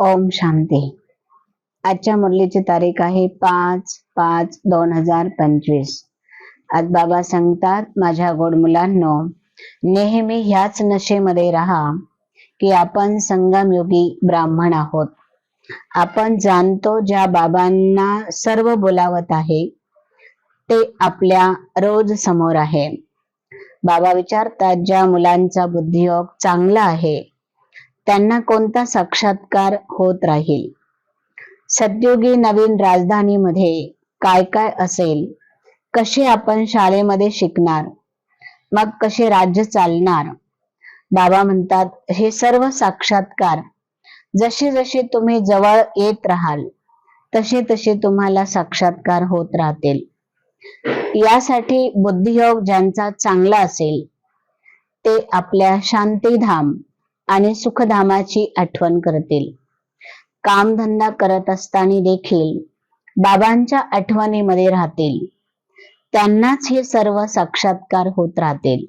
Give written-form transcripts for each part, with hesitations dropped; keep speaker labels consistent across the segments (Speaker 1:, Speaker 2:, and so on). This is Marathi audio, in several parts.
Speaker 1: ओम शांती. आजच्या मुरलीची तारीख आहे 5/5/2025. आज बाबा सांगतात, माझ्या गोड मुलांनो, नेहमी ह्याच नशेमध्ये राहा की आपण संगमयुगी ब्राह्मण आहोत. आपण जाणतो ज्या बाबांना सर्व बोलावत आहे ते आपल्या रोज समोर आहे. बाबा विचारतात, ज्या मुलांचा बुद्धियोग चांगला आहे त्यांना कोणता साक्षात्कार होत राहील? सद्युगी नवीन राजधानीमध्ये काय काय असेल? कसे आपण शाळेमध्ये शिकणार? मग कसे राज्य चालणार? बाबा म्हणतात, हे सर्व साक्षात्कार जसे जसे तुम्ही जवळ येत राहाल तसे तसे तुम्हाला साक्षात्कार होत राहतील. यासाठी बुद्धियोग ज्यांचा चांगला असेल ते आपल्या शांतीधाम आणि सुखधामाची आठवण करतील. कामधंदा करत असताना देखील बाबांच्या आठवणीमध्ये राहतील. त्यांनाच हे सर्व साक्षात्कार होत राहतील.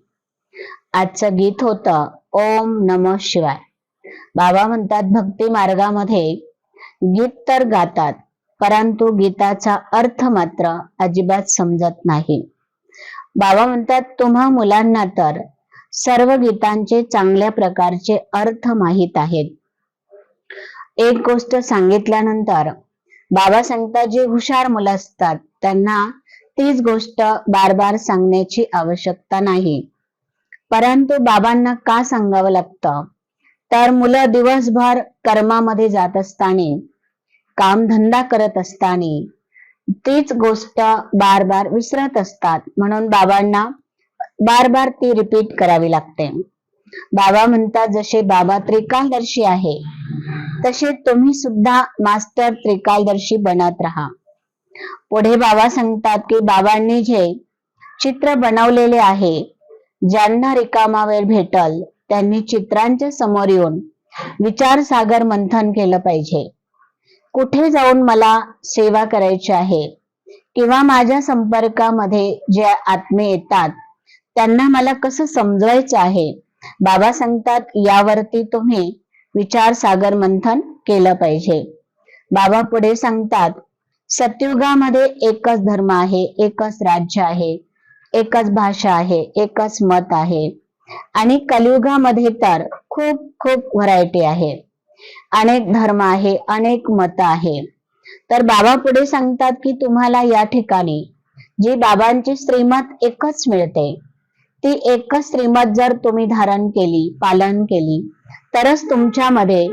Speaker 1: आजचं गीत होतं ओम नमः शिवाय. बाबा म्हणतात, भक्ती मार्गामध्ये गीत तर गातात परंतु गीताचा अर्थ मात्र अजिबात समजत नाही. बाबा म्हणतात, तुम्हा मुलांना तर सर्व गीतांचे चांगल्या प्रकारचे अर्थ माहित आहेत. एक गोष्ट सांगितल्यानंतर बाबा सांगतात, जे हुशार मुलं असतात त्यांना तीच गोष्ट बार बार सांगण्याची आवश्यकता नाही. परंतु बाबांना का सांगावं लागतं? तर मुलं दिवसभर कर्मामध्ये जात असताना, कामधंदा करत असताना तीच गोष्ट बार बार विसरत असतात, म्हणून बाबांना बार बार ती रिपीट करावी लागते. बाबा म्हणतात, जसे बाबा त्रिकालदर्शी आहे तसे तुम्ही सुद्धा मास्टर त्रिकालदर्शी बनत राहा. पुढे बाबा सांगतात की बाबांनी जे चित्र बनवलेले आहे, ज्यांना रिकामा वेळ भेटल त्यांनी चित्रांच्या समोर येऊन विचारसागर मंथन केलं पाहिजे. कुठे जाऊन मला सेवा करायची आहे किंवा माझ्या संपर्कामध्ये जे आत्मे येतात त्यांना मला कसं समजवायचं आहे, बाबा सांगतात यावरती तुम्ही विचारसागर मंथन केलं पाहिजे. बाबा पुढे सांगतात, सतयुगामध्ये एकच धर्म आहे, एकच राज्य आहे, एकच भाषा आहे, एकच मत आहे. आणि कलियुगामध्ये तर खूप खूप व्हरायटी आहे, अनेक धर्म आहे, अनेक मत आहे. तर बाबा पुढे सांगतात की तुम्हाला या ठिकाणी जी बाबांची श्रीमत एकच मिळते, ती एकच श्रीमत जर तुम्ही धारण केली, पालन केली, तरच तुमच्यामध्ये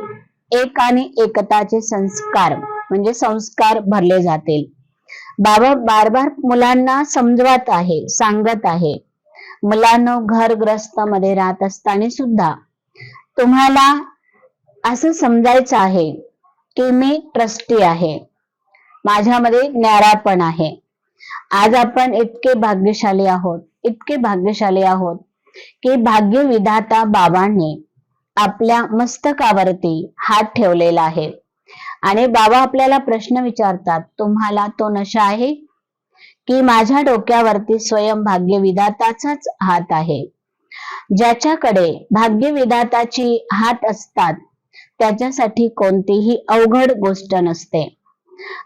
Speaker 1: एक आणि एकताचे संस्कार म्हणजे संस्कार भरले जातील. बाबा बार बार मुलांना समजवत आहे, सांगत आहे, मुलांनो घरग्रस्त मध्ये राहत असताना सुद्धा तुम्हाला असं समजायचं आहे की मी ट्रस्टी आहे, माझ्यामध्ये न्यारापण आहे. आज आपण इतके भाग्यशाली आहोत, इतके भाग्यशाली आहोत की भाग्य विधाता बाबांनी आपल्या मस्तकावरती हात ठेवलेला आहे. आणि बाबा आपल्याला प्रश्न विचारतात, तुम्हाला तो नशा आहे की माझ्या डोक्यावरती स्वयं भाग्य विधाताचाच हात आहे? ज्याच्याकडे भाग्य विधाताची हात असतात त्याच्यासाठी कोणतीही अवघड गोष्ट नसते.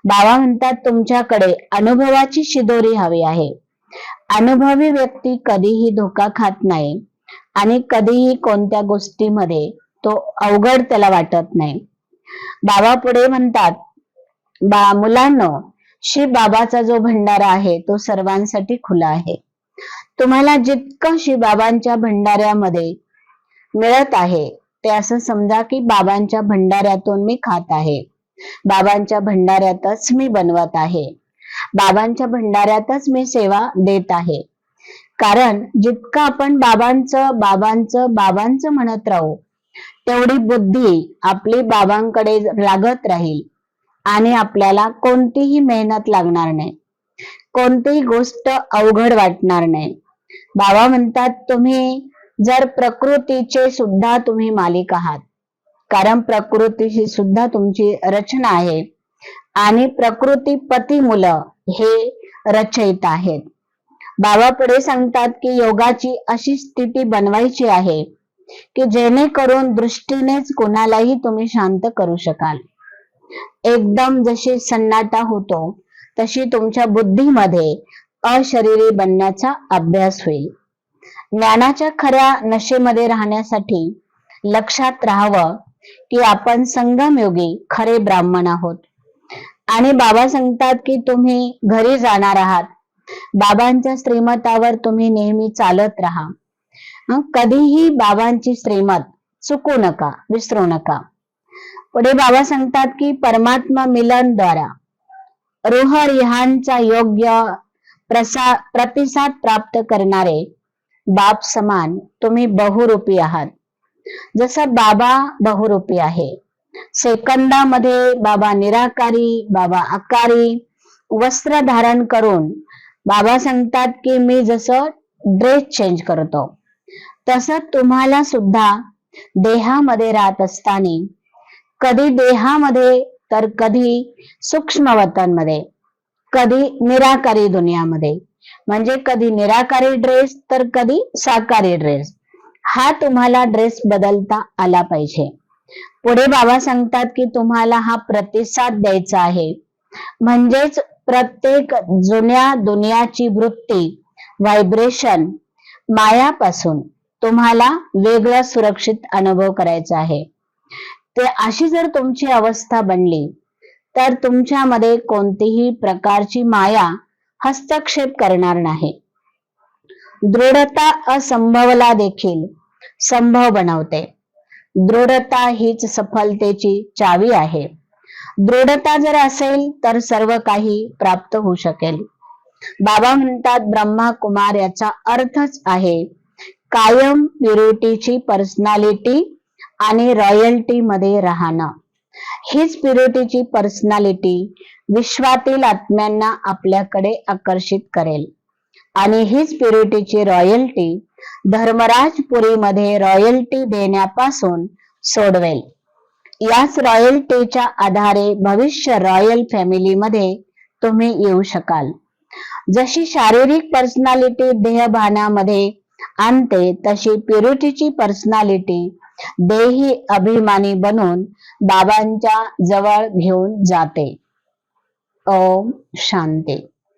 Speaker 1: बाबा म्हणतात, तुमच्याकडे अनुभवाची शिदोरी हवी आहे. अनुभवी व्यक्ती कधीही धोका खात नाही आणि कधीही कोणत्या गोष्टीमध्ये तो अवघड त्याला वाटत नाही. बाबा पुढे म्हणतात, मुलांनो, शिव बाबाचा जो भंडारा आहे तो सर्वांसाठी खुला आहे. तुम्हाला जितकं शिव बाबांच्या भंडाऱ्यामध्ये मिळत आहे ते असं समजा की बाबांच्या भंडाऱ्यातून मी खात आहे, बाबांच्या भंडाऱ्यातच मी बनवत आहे, बाबांच्या भंडाऱ्यातच मी सेवा देत आहे. कारण जितकं आपण बाबांचं बाबांचं बाबांचं म्हणत राहू तेवढी बुद्धी आपली बाबांकडे लागत राहील आणि आपल्याला कोणतीही मेहनत लागणार नाही, कोणतीही गोष्ट अवघड वाटणार नाही. बाबा म्हणतात, तुम्ही जर प्रकृतीचे सुद्धा तुम्ही मालिक आहात, कारण प्रकृतीशी सुद्धा तुमची रचना आहे आणि प्रकृतीपती मुलं हे रचयिता आहेत. बाबा पुढे सांगतात की योगाची अशी स्थिती बनवायची आहे की जेणेकरून दृष्टीनेच कोणालाही तुम्ही शांत करू शकाल. एकदम जशी सन्नाटा होतो तशी तुमच्या बुद्धीमध्ये अशरीरी बनण्याचा अभ्यास होईल. ज्ञानाच्या खऱ्या नशेमध्ये राहण्यासाठी लक्षात राहावं की आपण संगमयोगी खरे ब्राह्मण आहोत. आणि बाबा सांगतात की तुम्ही घरी जाणार आहात. बाबांच्या श्रीमतावर तुम्ही नेहमी चालत राहा. कधीही बाबांची श्रीमत चुकू नका, विसरू नका. पुढे बाबा सांगतात की परमात्मा मिलन द्वारा रूहरिहांचा योग्य प्रतिसाद प्राप्त करणारे बाप समान तुम्ही बहुरूपी आहात. जसं बाबा बहुरूपी आहे. सेकंदामध्ये बाबा निराकारी, बाबा आकारी वस्त्र धारण करून बाबा सांगतात की मी जसं ड्रेस चेंज करतो तसं तुम्हाला सुद्धा देहामध्ये राहत असताना कधी देहामध्ये तर कधी सूक्ष्म वतनमध्ये, कधी निराकारी दुनियामध्ये, म्हणजे कधी निराकारी ड्रेस तर कधी साकारी ड्रेस, हा तुम्हाला ड्रेस बदलता आला पाहिजे. पुढे बाबा सांगतात की तुम्हाला हा प्रतिसाद द्यायचा आहे. म्हणजेच प्रत्येक जुन्या दुनियाची वृत्ती, व्हायब्रेशन, मायापासून तुम्हाला वेगळा सुरक्षित अनुभव करायचा आहे. ते अशी जर तुमची अवस्था बनली तर तुमच्यामध्ये कोणतीही प्रकारची माया हस्तक्षेप करणार नाही. दृढता असंभवला देखील संभव बनवते. दृढता हीच सफलतेची चावी आहे. दृढता जर असेल तर सर्व काही प्राप्त होऊ शकेल. बाबा म्हणतात ब्रह्मा कुमार याचा अर्थच आहे कायम प्युरिटीची पर्सनॅलिटी आणि रॉयल्टी मध्ये राहणं. हीच प्युरिटीची पर्सनॅलिटी विश्वातील आत्म्यांना आपल्याकडे आकर्षित करेल आणि हीच प्युरिटीची रॉयल्टी धर्मराजपुरीमध्ये रॉयल्टी देण्यापासून सोडवेल. याच रॉयल्टीच्या आधारे भविष्य रॉयल फॅमिलीमध्ये तुम्ही येऊ शकाल. जशी शारीरिक पर्सनॅलिटी देहभानामध्ये आणते तशी प्युरिटीची पर्सनॅलिटी देही अभिमानी बनून बाबांच्या जवळ घेऊन जाते. ओम शांती.